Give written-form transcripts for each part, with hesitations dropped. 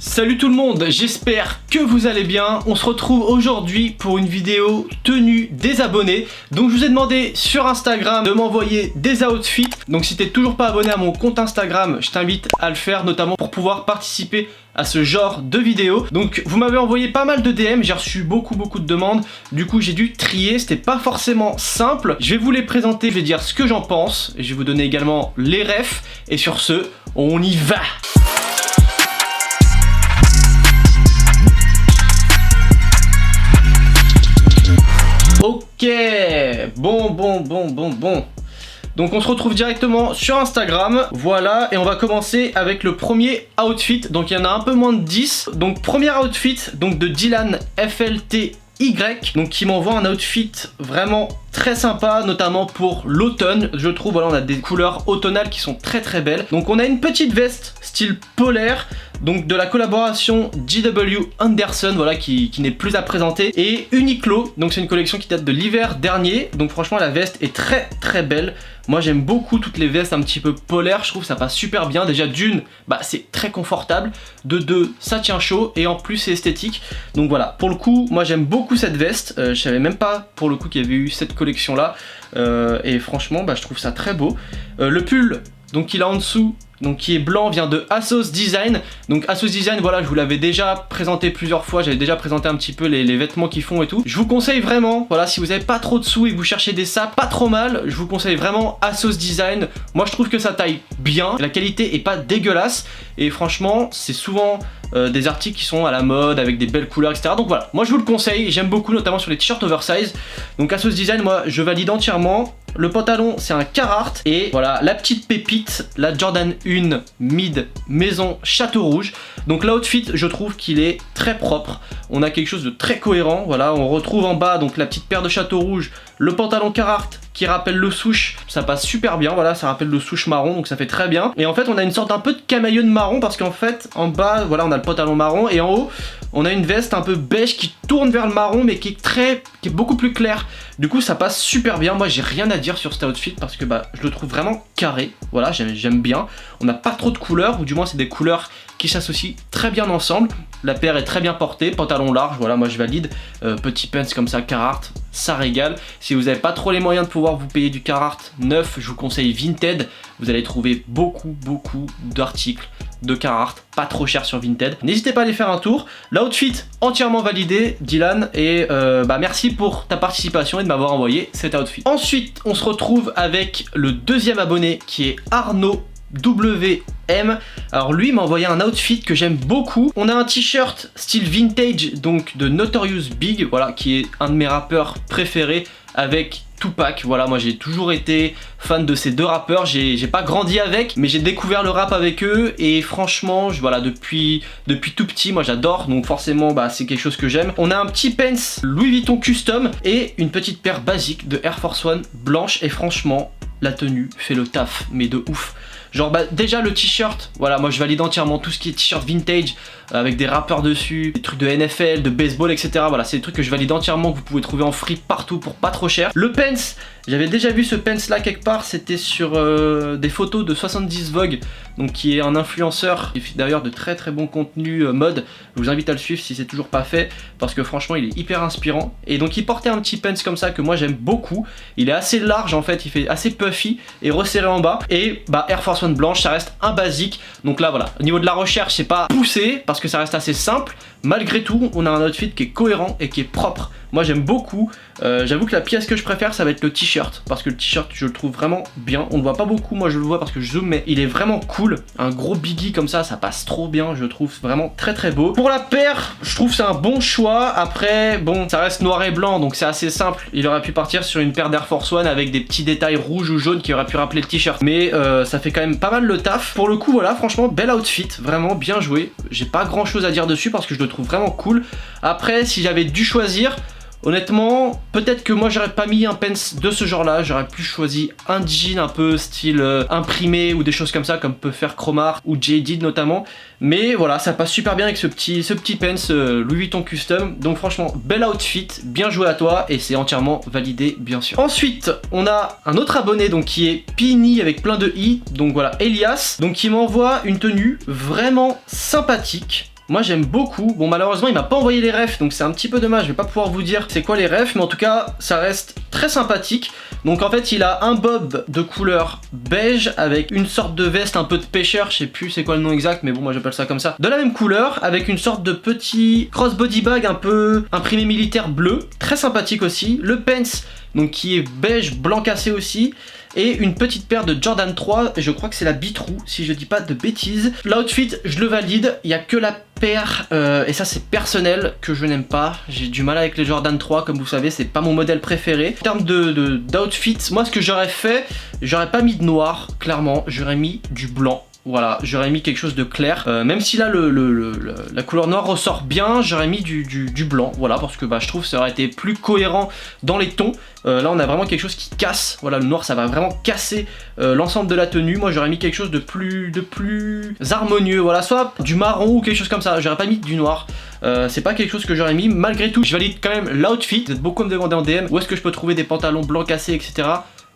Salut tout le monde, j'espère que vous allez bien. On se retrouve aujourd'hui pour une vidéo tenue des abonnés. Donc je vous ai demandé sur Instagram de m'envoyer des outfits. Donc si t'es toujours pas abonné à mon compte Instagram, je t'invite à le faire, notamment pour pouvoir participer à ce genre de vidéo. Donc vous m'avez envoyé pas mal de DM, j'ai reçu beaucoup de demandes. Du coup j'ai dû trier, c'était pas forcément simple. Je vais vous les présenter, je vais dire ce que j'en pense. Et je vais vous donner également les refs. Et sur ce, on y va! Ok, bon. Donc on se retrouve directement sur Instagram, voilà, et on va commencer avec le premier outfit. Donc il y en a un peu moins de 10. Donc premier outfit donc de Dylan FLTY, donc qui m'envoie un outfit vraiment très sympa, notamment pour l'automne. Je trouve, voilà, on a des couleurs automnales qui sont très belles. Donc on a une petite veste style polaire, donc de la collaboration JW Anderson, voilà, qui n'est plus à présenter, et Uniqlo, donc c'est une collection qui date de l'hiver dernier. Donc franchement la veste est très belle. Moi j'aime beaucoup toutes les vestes un petit peu polaires, je trouve ça passe super bien. Déjà d'une, bah c'est très confortable, de deux, ça tient chaud, et en plus c'est esthétique. Donc voilà, pour le coup moi j'aime beaucoup cette veste. Je savais même pas pour le coup qu'il y avait eu cette collection là, et franchement bah je trouve ça très beau. Le pull donc il a en dessous, donc qui est blanc, vient de Assos Design. Donc Assos Design, voilà, je vous l'avais déjà présenté plusieurs fois, j'avais déjà présenté un petit peu les vêtements qu'ils font et tout. Je vous conseille vraiment, voilà, si vous avez pas trop de sous et que vous cherchez des sapes pas trop mal, je vous conseille vraiment Assos Design. Moi je trouve que ça taille bien, la qualité est pas dégueulasse, et franchement c'est souvent des articles qui sont à la mode avec des belles couleurs, etc. Donc voilà, moi je vous le conseille, j'aime beaucoup, notamment sur les t-shirts oversize. Donc Assos Design, moi je valide entièrement. Le pantalon c'est un Carhartt, et voilà la petite pépite, la Jordan 1 Mid Maison Château Rouge. Donc l'outfit je trouve qu'il est très propre, on a quelque chose de très cohérent. Voilà, on retrouve en bas donc la petite paire de Château Rouge, le pantalon Carhartt qui rappelle le souche, ça passe super bien, voilà, ça rappelle le souche marron, donc ça fait très bien. Et en fait on a une sorte un peu de camailleux de marron, parce qu'en fait en bas voilà on a le pantalon marron, et en haut on a une veste un peu beige qui tourne vers le marron, mais qui est beaucoup plus claire. Du coup ça passe super bien. Moi j'ai rien à dire sur cet outfit parce que bah je le trouve vraiment carré. Voilà, j'aime bien. On n'a pas trop de couleurs, ou du moins c'est des couleurs qui s'associent très bien ensemble. La paire est très bien portée, pantalon large, voilà, moi je valide. Petit pants comme ça, Carhartt, ça régale. Si vous n'avez pas trop les moyens de pouvoir vous payer du Carhartt neuf, je vous conseille Vinted. Vous allez trouver beaucoup d'articles de Carhartt, pas trop cher sur Vinted. N'hésitez pas à aller faire un tour. L'outfit entièrement validé, Dylan, et bah merci pour ta participation et de m'avoir envoyé cet outfit. Ensuite, on se retrouve avec le deuxième abonné qui est Arnaud WM. Alors lui m'a envoyé un outfit que j'aime beaucoup. On a un t-shirt style vintage, donc de Notorious Big, voilà, qui est un de mes rappeurs préférés, avec Tupac. Voilà, moi j'ai toujours été fan de ces deux rappeurs. J'ai pas grandi avec, mais j'ai découvert le rap avec eux, et franchement voilà, depuis tout petit moi j'adore, donc forcément bah c'est quelque chose que j'aime. On a un petit pants Louis Vuitton custom et une petite paire basique de Air Force One blanche, et franchement la tenue fait le taf, mais de ouf. Genre bah déjà le t-shirt, voilà, moi je valide entièrement tout ce qui est t-shirt vintage avec des rappeurs dessus, des trucs de NFL, de baseball, etc. Voilà, c'est des trucs que je valide entièrement, que vous pouvez trouver en free partout pour pas trop cher. Le pants, j'avais déjà vu ce pants là quelque part, c'était sur des photos de 70 Vogue, donc qui est un influenceur qui fait d'ailleurs de très bon contenu mode. Je vous invite à le suivre si c'est toujours pas fait, parce que franchement il est hyper inspirant. Et donc il portait un petit pants comme ça que moi j'aime beaucoup. Il est assez large en fait, il fait assez puffy et resserré en bas, et bah Air Force One blanche, ça reste un basique. Donc là voilà, au niveau de la recherche c'est pas poussé parce que ça reste assez simple. Malgré tout on a un outfit qui est cohérent et qui est propre. Moi j'aime beaucoup. J'avoue que la pièce que je préfère ça va être le t-shirt, parce que le t-shirt je le trouve vraiment bien. On ne voit pas beaucoup, moi je le vois parce que je zoome, mais il est vraiment cool. Un gros biggie comme ça passe trop bien, je le trouve vraiment très beau. Pour la paire, je trouve c'est un bon choix. Après bon, ça reste noir et blanc, donc c'est assez simple. Il aurait pu partir sur une paire d'Air Force One avec des petits détails rouges ou jaunes qui auraient pu rappeler le t-shirt, mais ça fait quand même pas mal le taf. Pour le coup voilà, franchement bel outfit, vraiment bien joué. J'ai pas grand chose à dire dessus parce que je le trouve vraiment cool. Après si j'avais dû choisir, honnêtement, peut-être que moi j'aurais pas mis un pants de ce genre là, j'aurais plus choisi un jean un peu style imprimé ou des choses comme ça, comme peut faire Chromart ou Jaded notamment. Mais voilà, ça passe super bien avec ce petit pants Louis Vuitton custom. Donc franchement, bel outfit, bien joué à toi, et c'est entièrement validé bien sûr. Ensuite, on a un autre abonné donc qui est Pini avec plein de i, donc voilà, Elias, donc qui m'envoie une tenue vraiment sympathique. moi j'aime beaucoup. Bon malheureusement il m'a pas envoyé les refs, donc c'est un petit peu dommage, je vais pas pouvoir vous dire c'est quoi les refs, mais en tout cas ça reste très sympathique. Donc en fait il a un bob de couleur beige avec une sorte de veste un peu de pêcheur, je sais plus c'est quoi le nom exact, mais bon moi j'appelle ça comme ça, de la même couleur, avec une sorte de petit crossbody bag un peu imprimé militaire bleu, très sympathique aussi. Le pants donc qui est beige blanc cassé aussi, et une petite paire de Jordan 3, je crois que c'est la Bitrou si je dis pas de bêtises. L'outfit je le valide, il y a que la paire et ça c'est personnel que je n'aime pas, j'ai du mal avec les Jordan 3 comme vous savez, c'est pas mon modèle préféré. En termes d'outfit, moi ce que j'aurais fait, j'aurais pas mis de noir, clairement, j'aurais mis du blanc. Voilà, j'aurais mis quelque chose de clair, même si là la couleur noire ressort bien, j'aurais mis du blanc, voilà, parce que bah, je trouve que ça aurait été plus cohérent dans les tons. Là on a vraiment quelque chose qui casse, voilà, le noir ça va vraiment casser l'ensemble de la tenue. Moi j'aurais mis quelque chose de plus harmonieux, voilà, soit du marron ou quelque chose comme ça, j'aurais pas mis du noir. C'est pas quelque chose que j'aurais mis. Malgré tout je valide quand même l'outfit. Vous êtes beaucoup à me demander en DM où est-ce que je peux trouver des pantalons blancs cassés etc.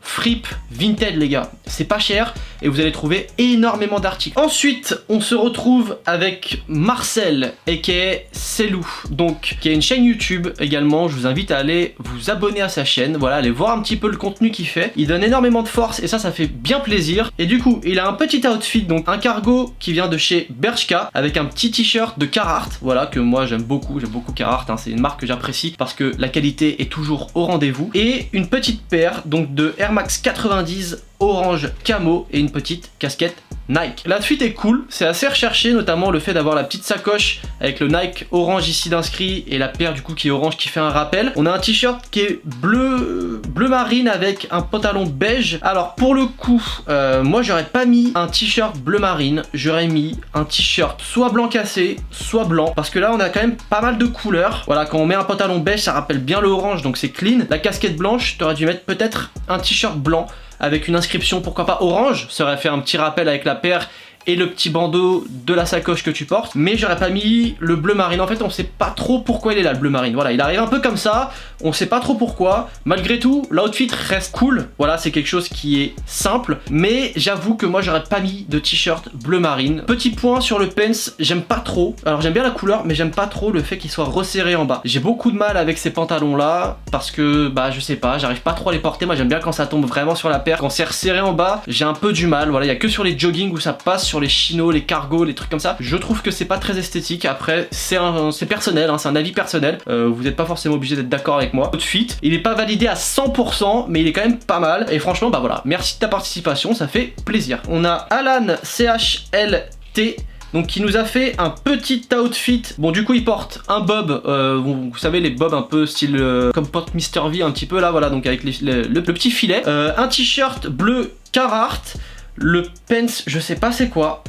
Fripe Vinted les gars, c'est pas cher et vous allez trouver énormément d'articles. Ensuite on se retrouve avec Marcel aka Selou, donc qui a une chaîne YouTube également. Je vous invite à aller vous abonner à sa chaîne, voilà, aller voir un petit peu le contenu qu'il fait. Il donne énormément de force et ça fait bien plaisir. Et du coup il a un petit outfit, donc un cargo qui vient de chez Bershka avec un petit t-shirt de Carhartt, voilà, que moi j'aime beaucoup Carhartt, hein, c'est une marque que j'apprécie parce que la qualité est toujours au rendez-vous. Et une petite paire donc de Air Max 90 orange camo et une petite casquette Nike. L'outfit est cool, c'est assez recherché, notamment le fait d'avoir la petite sacoche avec le Nike orange ici d'inscrit et la paire du coup qui est orange qui fait un rappel. On a un t-shirt qui est bleu marine avec un pantalon beige. Alors pour le coup, moi j'aurais pas mis un t-shirt bleu marine, j'aurais mis un t-shirt soit blanc cassé, soit blanc, parce que là on a quand même pas mal de couleurs. Voilà, quand on met un pantalon beige ça rappelle bien le orange, donc c'est clean. La casquette blanche, t'aurais dû mettre peut-être un t-shirt blanc avec une inscription, pourquoi pas orange, ça aurait fait un petit rappel avec la paire et le petit bandeau de la sacoche que tu portes, mais j'aurais pas mis le bleu marine. En fait on sait pas trop pourquoi il est là le bleu marine, voilà, il arrive un peu comme ça, on sait pas trop pourquoi. Malgré tout l'outfit reste cool, voilà, c'est quelque chose qui est simple, mais j'avoue que moi j'aurais pas mis de t-shirt bleu marine. Petit point sur le pants, j'aime pas trop, alors j'aime bien la couleur mais j'aime pas trop le fait qu'il soit resserré en bas. J'ai beaucoup de mal avec ces pantalons là parce que bah je sais pas, j'arrive pas trop à les porter. Moi j'aime bien quand ça tombe vraiment sur la paire, quand c'est resserré en bas j'ai un peu du mal, voilà, il y a que sur les jogging où ça passe, sur les chinos, les cargos, les trucs comme ça, je trouve que c'est pas très esthétique. Après c'est personnel, hein, c'est un avis personnel, vous n'êtes pas forcément obligé d'être d'accord avec moi. Outfit, il est pas validé à 100% mais il est quand même pas mal et franchement bah voilà, merci de ta participation, ça fait plaisir. On a Alan CHLT donc qui nous a fait un petit outfit. Bon du coup il porte un bob, vous savez les bobs un peu style comme porte Mr V un petit peu là, voilà, donc avec le petit filet, un t-shirt bleu Carhartt. Le pants, je sais pas c'est quoi.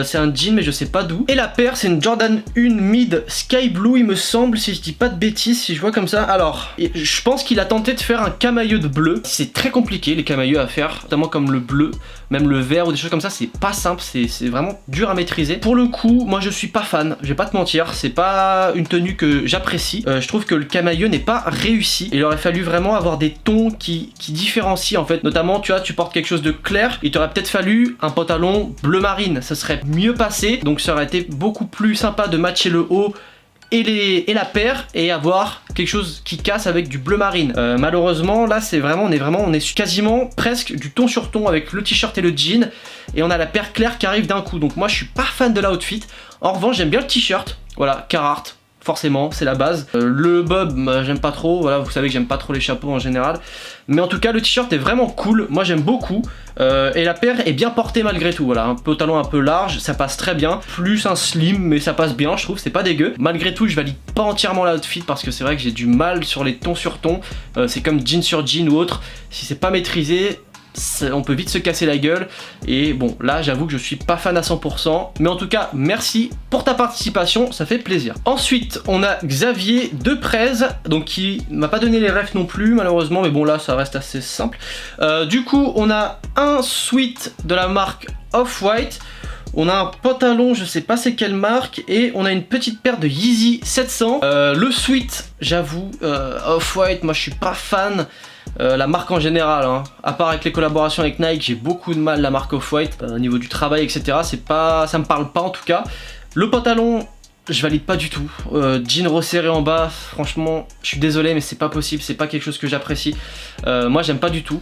C'est un jean mais je sais pas d'où. Et la paire c'est une Jordan 1 mid sky blue il me semble, si je dis pas de bêtises, si je vois comme ça. Alors je pense qu'il a tenté de faire un camailleux de bleu. C'est très compliqué les camailleux à faire, notamment comme le bleu, même le vert ou des choses comme ça, c'est pas simple, c'est vraiment dur à maîtriser. Pour le coup moi je suis pas fan, je vais pas te mentir, c'est pas une tenue que j'apprécie. Je trouve que le camailleux n'est pas réussi. Il aurait fallu vraiment avoir des tons qui différencient en fait. Notamment tu vois, tu portes quelque chose de clair, il t'aurait peut-être fallu un pantalon bleu marine, ça serait mieux passé, donc ça aurait été beaucoup plus sympa de matcher le haut et la paire et avoir quelque chose qui casse avec du bleu marine. Malheureusement là c'est vraiment on est quasiment presque du ton sur ton avec le t-shirt et le jean, et on a la paire claire qui arrive d'un coup, donc moi je suis pas fan de l'outfit. En revanche j'aime bien le t-shirt, voilà, Carhartt forcément c'est la base. Le bob j'aime pas trop, voilà, vous savez que j'aime pas trop les chapeaux en général, mais en tout cas le t-shirt est vraiment cool, moi j'aime beaucoup. Et la paire est bien portée malgré tout, voilà, un pantalon un peu large, ça passe très bien, plus un slim mais ça passe bien, je trouve, c'est pas dégueu. Malgré tout je valide pas entièrement l'outfit parce que c'est vrai que j'ai du mal sur les tons sur tons, c'est comme jean sur jean ou autre, si c'est pas maîtrisé on peut vite se casser la gueule. Et bon là j'avoue que je suis pas fan à 100%, mais en tout cas merci pour ta participation, ça fait plaisir. Ensuite on a Xavier Deprez, donc qui m'a pas donné les refs non plus malheureusement, mais bon là ça reste assez simple. Du coup on a un sweat de la marque Off-White, on a un pantalon, je sais pas c'est quelle marque, et on a une petite paire de Yeezy 700. Le sweat, j'avoue, Off-White, moi je suis pas fan. La marque en général, hein. À part avec les collaborations avec Nike, j'ai beaucoup de mal la marque Off-White, au niveau du travail, etc. Ça me parle pas en tout cas. Le pantalon je valide pas du tout. Jean resserré en bas, franchement, je suis désolé, mais c'est pas possible, c'est pas quelque chose que j'apprécie. Moi, j'aime pas du tout.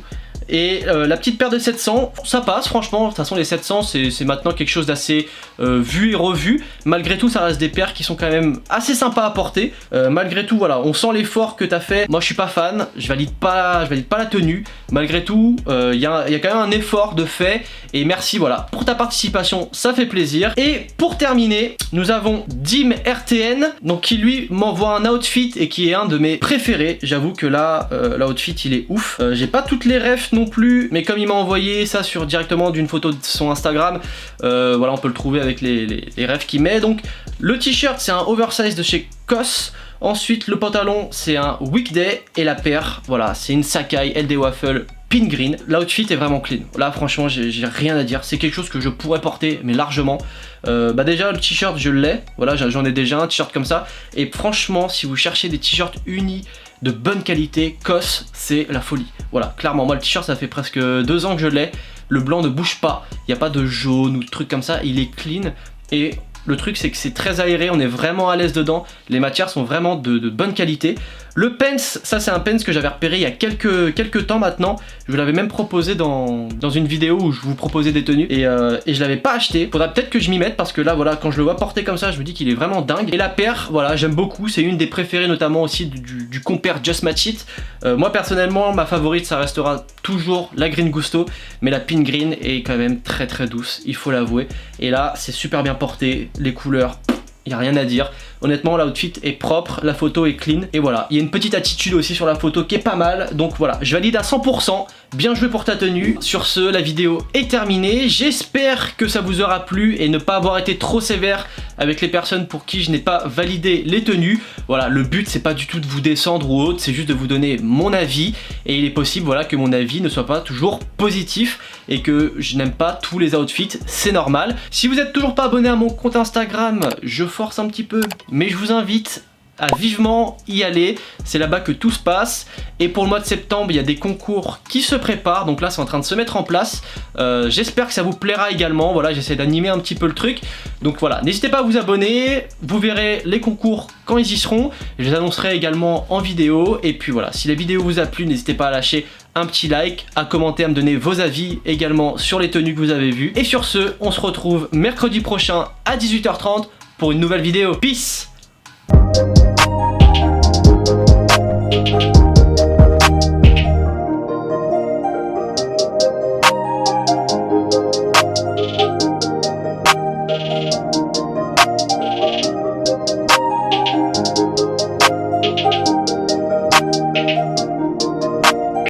Et la petite paire de 700, ça passe franchement. De toute façon les 700 c'est maintenant quelque chose d'assez vu et revu. Malgré tout ça reste des paires qui sont quand même assez sympas à porter. Malgré tout voilà, on sent l'effort que t'as fait. Moi je suis pas fan, je valide pas la tenue. Malgré tout il y a quand même un effort de fait. Et merci voilà pour ta participation, ça fait plaisir. Et pour terminer, nous avons Dim RTN, donc qui lui m'envoie un outfit et qui est un de mes préférés. J'avoue que là l'outfit il est ouf. J'ai pas toutes les refs non plus, mais comme il m'a envoyé ça directement d'une photo de son Instagram, voilà on peut le trouver avec les refs qu'il met. Donc le t-shirt c'est un oversize de chez COS. Ensuite le pantalon c'est un Weekday et la paire voilà c'est une Sacai LD Waffle pin green. L'outfit est vraiment clean. Là franchement j'ai rien à dire. C'est quelque chose que je pourrais porter mais largement. Bah déjà le t-shirt je l'ai. Voilà j'en ai déjà un t-shirt comme ça. Et franchement si vous cherchez des t-shirts unis de bonne qualité, COS c'est la folie. Voilà clairement moi le t-shirt ça fait presque 2 ans que je l'ai. Le blanc ne bouge pas. Il n'y a pas de jaune ou de trucs comme ça. Il est clean. Et le truc c'est que c'est très aéré, on est vraiment à l'aise dedans, les matières sont vraiment de bonne qualité. Le pants, ça c'est un pants que j'avais repéré il y a quelques temps maintenant. Je vous l'avais même proposé dans une vidéo où je vous proposais des tenues et je l'avais pas acheté. Faudra peut-être que je m'y mette parce que là voilà quand je le vois porter comme ça je me dis qu'il est vraiment dingue. Et la paire voilà j'aime beaucoup, c'est une des préférées notamment aussi du compère Just Match It. Moi personnellement ma favorite ça restera toujours la Green Gusto, mais la Pin Green est quand même très douce, il faut l'avouer. Et là c'est super bien porté, les couleurs, il n'y a rien à dire. Honnêtement l'outfit est propre, la photo est clean et voilà. Il y a une petite attitude aussi sur la photo qui est pas mal. Donc voilà, je valide à 100%. Bien joué pour ta tenue. Sur ce, la vidéo est terminée. J'espère que ça vous aura plu et ne pas avoir été trop sévère avec les personnes pour qui je n'ai pas validé les tenues. Voilà, le but c'est pas du tout de vous descendre ou autre, c'est juste de vous donner mon avis. Et il est possible voilà que mon avis ne soit pas toujours positif et que je n'aime pas tous les outfits, c'est normal. Si vous n'êtes toujours pas abonné à mon compte Instagram, je force un petit peu, mais je vous invite à vivement y aller, c'est là-bas que tout se passe. Et pour le mois de septembre il y a des concours qui se préparent, donc là c'est en train de se mettre en place. J'espère que ça vous plaira également, voilà j'essaie d'animer un petit peu le truc. Donc voilà, n'hésitez pas à vous abonner, vous verrez les concours quand ils y seront, je les annoncerai également en vidéo. Et puis voilà, si la vidéo vous a plu n'hésitez pas à lâcher un petit like, à commenter, à me donner vos avis également sur les tenues que vous avez vues. Et sur ce, on se retrouve mercredi prochain à 18h30 pour une nouvelle vidéo. Peace.